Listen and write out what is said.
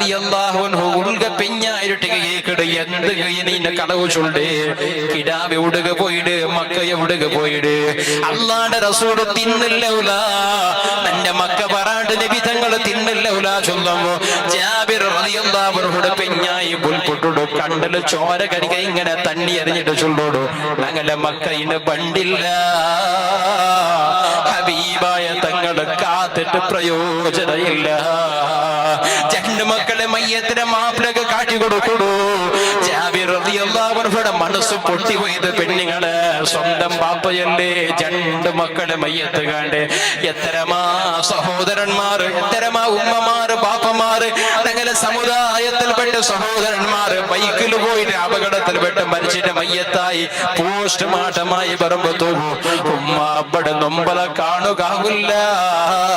റളിയല്ലാഹു അൻഹു ഉൾക പെഞ്ഞായിട്ട് കേക്കട് എന്ത് നീന കളവ് ചൊല്ല് കിടാവ് എവിടുക പോയിട് മക്ക എവിടുക പോയിട് അല്ലാഹുവിന്റെ റസൂൽ തിന്നില്ലൗല തന്റെ മക്ക പറാണ്ട് നബി തങ്ങൾ തിന്നില്ലൗല ചൊല്ലുമോ ജാബിർ റളിയല്ലാഹു അൻഹുടെ പെഞ്ഞായി പുൽപൊട്ടുടു കണ്ടല് ചോര കരിക ഇങ്ങനെ തണ്ണി എറിഞ്ഞിട്ട് ചൊല്ലോടു ഞങ്ങളുടെ മക്കയിന് ബണ്ടില്ല ഹബീബായ തങ്ങള് കാത്തിട്ട് പ്രയോജനമില്ല രണ്ട് മക്കളെ മയ്യത്തിന് മാപ്പിളൊക്കെ കാട്ടിക്കൊടുക്കൂ ജാബിർ റളിയല്ലാഹു അൻഹുടെ മനസ്സ് പൊട്ടിപ്പോയത് പെണ്ണുങ്ങള് സ്വന്തം പാപ്പയല്ലേ രണ്ട് മക്കളെ മയ്യത്ത് കണ്ട് എത്തരമാ സഹോദരന്മാർ എത്തരമാ ഉമ്മമാര് പാപ്പമാര് അങ്ങനെ സമുദായത്തിൽപ്പെട്ട സഹോദരന്മാര് ബൈക്കിൽ പോയിട്ട് അപകടത്തിൽപ്പെട്ട് മരിച്ചിട്ട് മയ്യത്തായി പോസ്റ്റ്മോർട്ടമായി പറമ്പത്തു ഉമ്മ അവിടെ നൊമ്പല കാണുകാവില്ല